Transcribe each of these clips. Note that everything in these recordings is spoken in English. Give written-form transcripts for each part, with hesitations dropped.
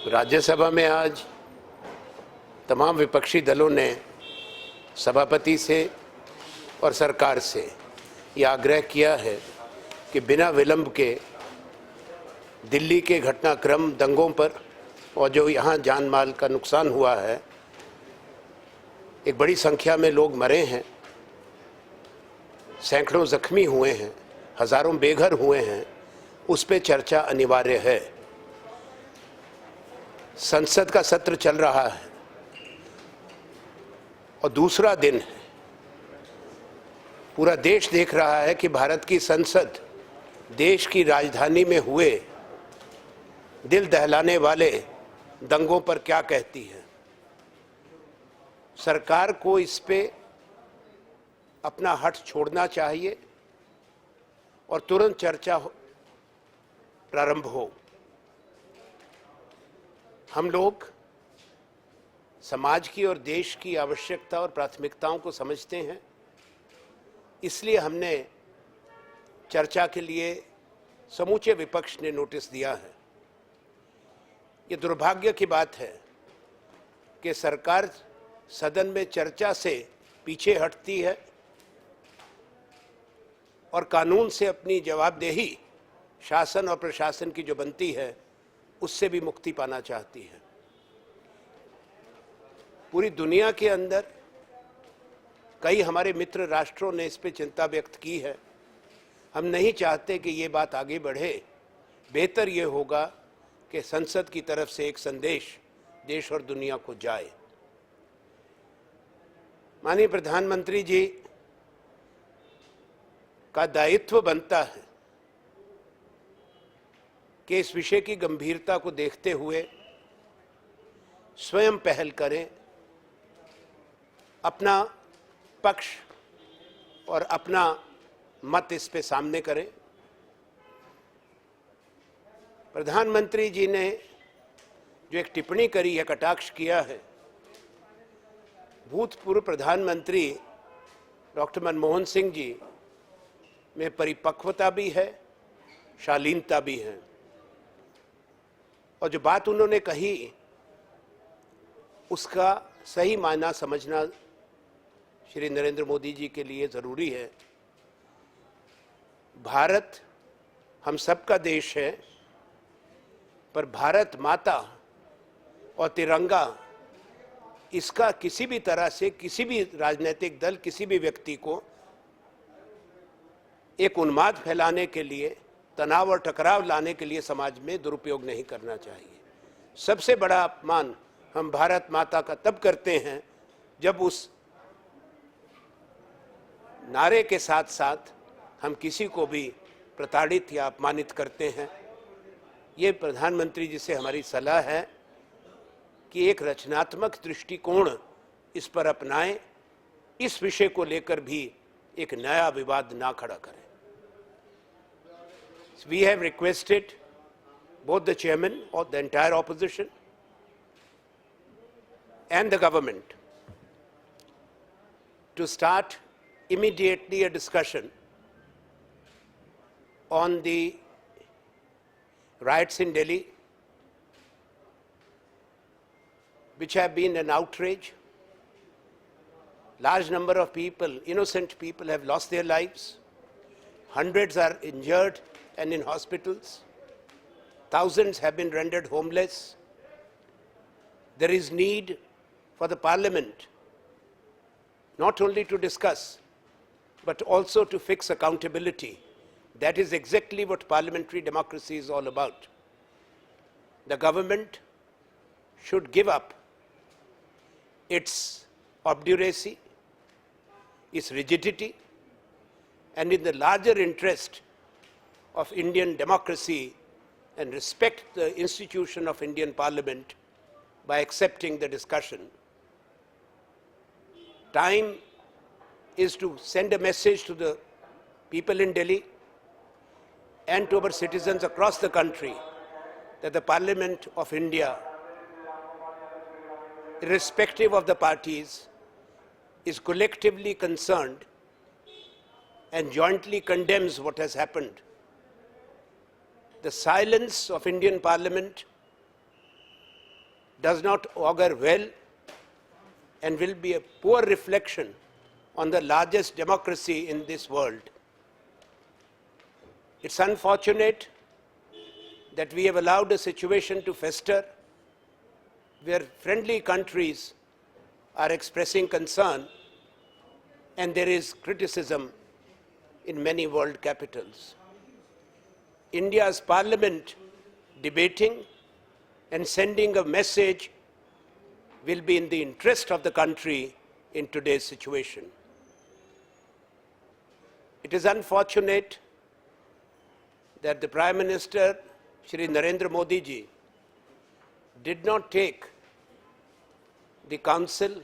राज्यसभा में आज तमाम विपक्षी दलों ने सभापति से और सरकार से ये आग्रह किया है कि बिना विलंब के दिल्ली के घटनाक्रम दंगों पर और जो यहाँ जान माल का नुकसान हुआ है, एक बड़ी संख्या में लोग मरे हैं, सैकड़ों जख्मी हुए हैं, हजारों बेघर हुए हैं, उस पर चर्चा अनिवार्य है। संसद का सत्र चल रहा है और दूसरा दिन है। पूरा देश देख रहा है कि भारत की संसद देश की राजधानी में हुए दिल दहलाने वाले दंगों पर क्या कहती है। सरकार को इस पे अपना हठ छोड़ना चाहिए और तुरंत चर्चा प्रारंभ हो। हम लोग समाज की और देश की आवश्यकता और प्राथमिकताओं को समझते हैं, इसलिए हमने चर्चा के लिए समूचे विपक्ष ने नोटिस दिया है। ये दुर्भाग्य की बात है कि सरकार सदन में चर्चा से पीछे हटती है और कानून से अपनी जवाबदेही शासन और प्रशासन की जो बनती है उससे भी मुक्ति पाना चाहती है। पूरी दुनिया के अंदर कई हमारे मित्र राष्ट्रों ने इस पे चिंता व्यक्त की है। हम नहीं चाहते कि ये बात आगे बढ़े। बेहतर ये होगा कि संसद की तरफ से एक संदेश देश और दुनिया को जाए। माननीय प्रधानमंत्री जी का दायित्व बनता है कि इस विषय की गंभीरता को देखते हुए स्वयं पहल करें, अपना पक्ष और अपना मत इस पे सामने करें। प्रधानमंत्री जी ने जो एक टिप्पणी करी है, कटाक्ष किया है, भूतपूर्व प्रधानमंत्री डॉक्टर मनमोहन सिंह जी में परिपक्वता भी है, शालीनता भी है। और जो बात उन्होंने कही उसका सही मायना समझना श्री नरेंद्र मोदी जी के लिए ज़रूरी है। भारत हम सबका देश है, पर भारत माता और तिरंगा इसका किसी भी तरह से किसी भी राजनीतिक दल, किसी भी व्यक्ति को एक उन्माद फैलाने के लिए, तनाव और टकराव लाने के लिए समाज में दुरुपयोग नहीं करना चाहिए। सबसे बड़ा अपमान हम भारत माता का तब करते हैं जब उस नारे के साथ साथ हम किसी को भी प्रताड़ित या अपमानित करते हैं। ये प्रधानमंत्री जी से हमारी सलाह है कि एक रचनात्मक दृष्टिकोण इस पर अपनाएं, इस विषय को लेकर भी एक नया विवाद ना खड़ा करें। We have requested both the chairman or the entire opposition and the government to start immediately a discussion on the riots in Delhi, which have been an outrage. Large number of people, innocent people, have lost their lives. Hundreds are injured and in hospitals. Thousands have been rendered homeless. There is need for the Parliament not only to discuss, but also to fix accountability. That is exactly what parliamentary democracy is all about. The government should give up its obduracy, its rigidity, and in the larger interest of Indian democracy and respect the institution of Indian Parliament by accepting the discussion. Time is to send a message to the people in Delhi and to our citizens across the country that the Parliament of India, irrespective of the parties, is collectively concerned and jointly condemns what has happened. The silence of Indian Parliament does not augur well and will be a poor reflection on the largest democracy in this world. It's unfortunate that we have allowed a situation to fester where friendly countries are expressing concern and there is criticism in many world capitals. India's parliament debating and sending a message will be in the interest of the country in today's situation. It is unfortunate that the Prime Minister, Shri Narendra Modi ji, did not take the counsel,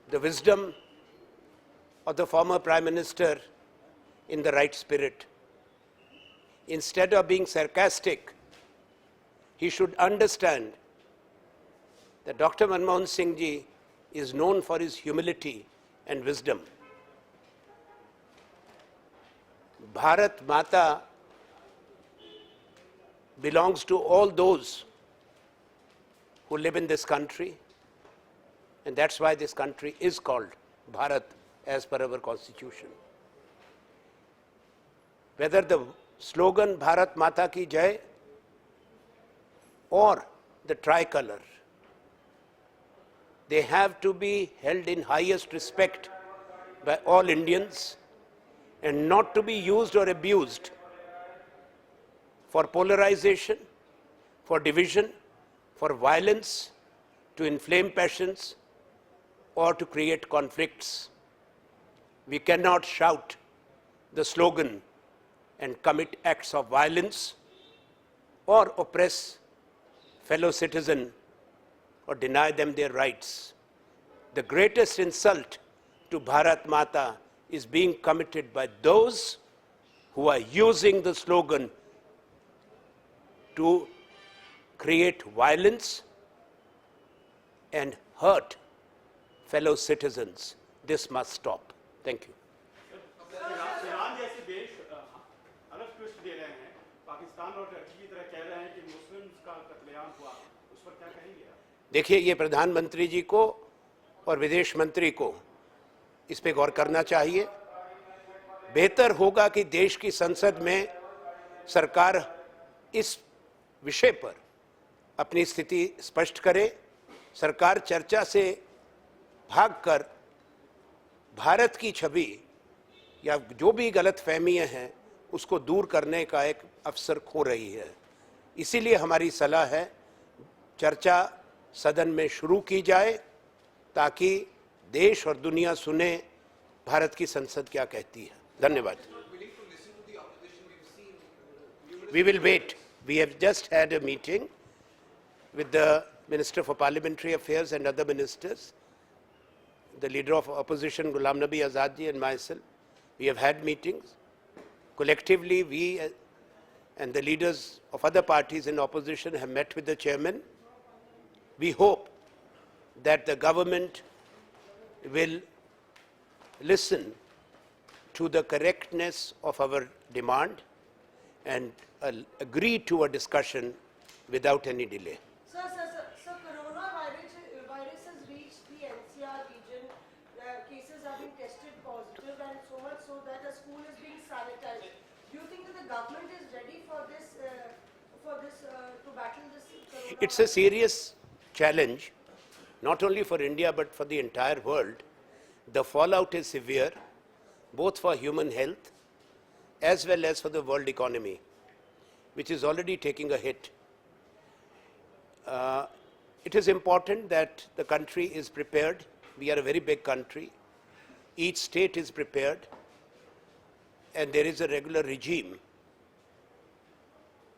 the wisdom of the former Prime Minister in the right spirit. Instead of being sarcastic, he should understand that Dr. Manmohan Singh ji is known for his humility and wisdom. Bharat Mata belongs to all those who live in this country, and that's why this country is called Bharat as per our constitution. Whether the slogan Bharat Mata Ki Jai or the tricolor, they have to be held in highest respect by all Indians and not to be used or abused for polarization, for division, for violence, to inflame passions, or to create conflicts. We cannot shout the slogan and commit acts of violence or oppress fellow citizens or deny them their rights. The greatest insult to Bharat Mata is being committed by those who are using the slogan to create violence and hurt fellow citizens. This must stop. Thank you. Iran जैसे देश अलग twist दे रहे हैं, पाकिस्तान और Turkey की तरह कह रहे हैं कि मुस्लिम्स का कत्लेआम हुआ, उस पर क्या कहेंगे आप? देखिए, ये प्रधानमंत्री जी को और विदेश मंत्री को इस पे गौर करना चाहिए। बेहतर होगा कि देश की संसद में सरकार इस विषय पर अपनी स्थिति स्पष्ट करे। सरकार चर्चा से भागकर भारत की छवि या जो भी गलतफहमियां हैं उसको दूर करने का एक अवसर खो रही है। इसीलिए हमारी सलाह है चर्चा सदन में शुरू की जाए ताकि देश और दुनिया सुने भारत की संसद क्या कहती है। धन्यवाद। We will wait. We have just had a meeting with the Minister for Parliamentary Affairs and other ministers, the leader of opposition Ghulam Nabi Azad ji and myself. We have had meetings. Collectively, we and the leaders of other parties in opposition have met with the chairman. We hope that the government will listen to the correctness of our demand and agree to a discussion without any delay. Sir, coronavirus has reached the NCR region. Cases have been tested positive, and so much so that a school is being sanitized. Do you think that the government is ready for this, to battle this coronavirus? It's a serious challenge, not only for India but for the entire world. The fallout is severe, both for human health as well as for the world economy, which is already taking a hit. It is important that the country is prepared. We are a very big country. Each state is prepared, and there is a regular regime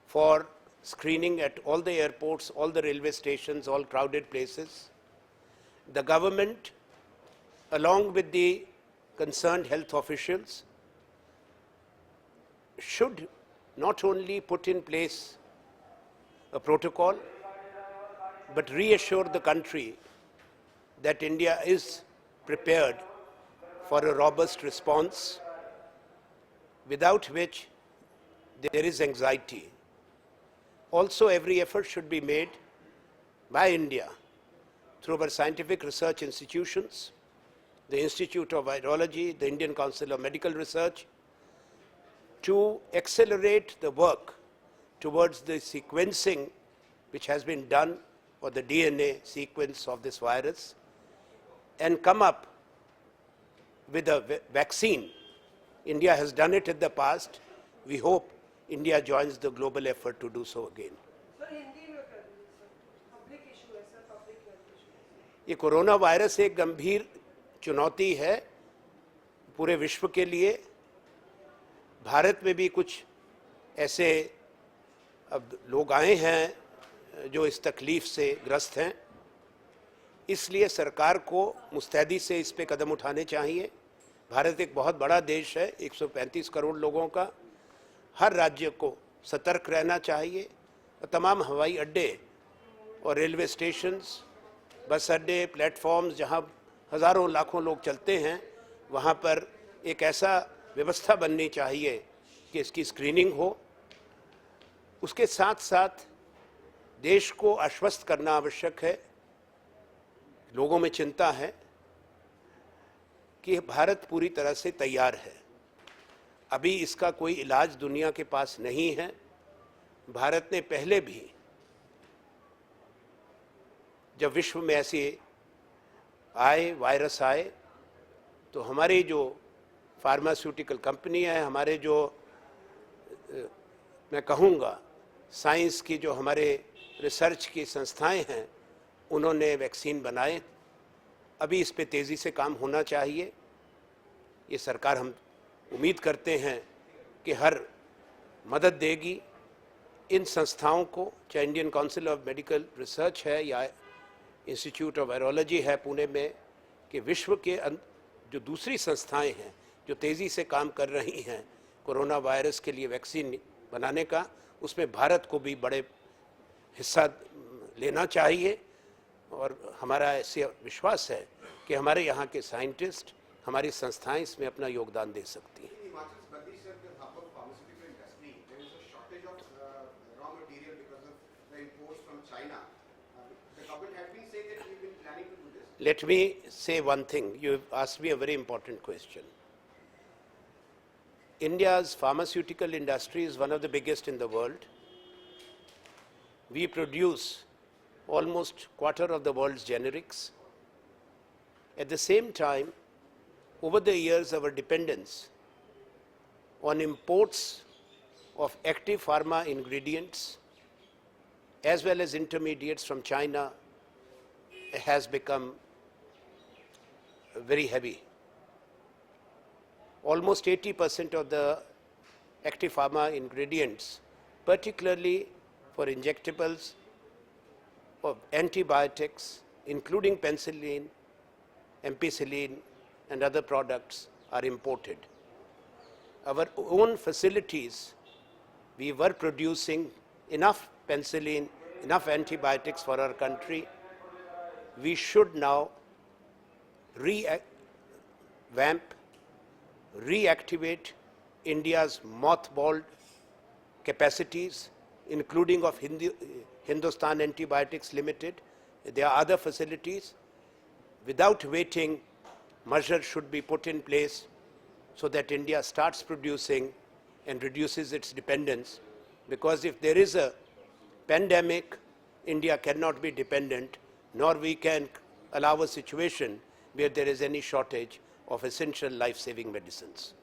for screening at all the airports, all the railway stations, all crowded places. The government, along with the concerned health officials, should not only put in place a protocol, but reassure the country that India is prepared for a robust response, without which there is anxiety. Also, every effort should be made by India through our scientific research institutions, the Institute of Virology, the Indian Council of Medical Research, to accelerate the work towards the sequencing which has been done for the DNA sequence of this virus and come up with a vaccine. India has done it in the past. We hope India joins the global effort to do so again. Sir, Hindi में कर दीजिए sir. Public issue है sir, public health issue. ये corona virus एक गंभीर चुनौती है पूरे विश्व के लिए. भारत में भी कुछ ऐसे अब लोग आए हैं जो इस तकलीफ से ग्रस्त हैं. इसलिए सरकार को मुस्तैदी से इस पे कदम उठाने चाहिए. भारत एक बहुत बड़ा देश है, 135 करोड़ लोगों का. हर राज्य को सतर्क रहना चाहिए. तमाम हवाई अड्डे और रेलवे स्टेशंस, बस अड्डे, प्लेटफॉर्म्स जहां हज़ारों लाखों लोग चलते हैं, वहां पर एक ऐसा व्यवस्था बननी चाहिए कि इसकी स्क्रीनिंग हो. उसके साथ साथ देश को आश्वस्त करना आवश्यक है. लोगों में चिंता है कि भारत पूरी तरह से तैयार है. अभी इसका कोई इलाज दुनिया के पास नहीं है. भारत ने पहले भी जब विश्व में ऐसे वायरस आए तो हमारी जो फार्मास्यूटिकल कंपनी है, हमारे जो मैं कहूँगा साइंस की जो हमारे रिसर्च की संस्थाएं हैं, उन्होंने वैक्सीन बनाए. अभी इस पे तेज़ी से काम होना चाहिए. ये सरकार, हम उम्मीद करते हैं कि हर मदद देगी इन संस्थाओं को, चाहे Indian council of medical research है या इंस्टीट्यूट ऑफ वायरोलॉजी है पुणे में, कि विश्व के जो दूसरी संस्थाएं हैं जो तेज़ी से काम कर रही हैं कोरोना वायरस के लिए वैक्सीन बनाने का, उसमें भारत को भी बड़े हिस्सा लेना चाहिए. और हमारा ऐसे विश्वास है कि हमारे यहाँ के साइंटिस्ट, हमारी संस्थाएं इसमें अपना योगदान दे सकती हैं. Let me say one thing. You asked me a very important question. India's pharmaceutical industry is one of the biggest in the world. We produce almost quarter of the world's generics. At the same time, over the years, our dependence on imports of active pharma ingredients as well as intermediates from China has become very heavy. Almost 80% of the active pharma ingredients, particularly for injectables, of antibiotics, including penicillin, ampicillin, and other products, are imported. Our own facilities, we were producing enough penicillin, enough antibiotics for our country. We should now revamp, reactivate India's mothballed capacities, including of Hindustan Antibiotics Limited. There are other facilities. Without waiting, measures should be put in place so that India starts producing and reduces its dependence. Because if there is a pandemic, India cannot be dependent, nor we can allow a situation where there is any shortage of essential life-saving medicines.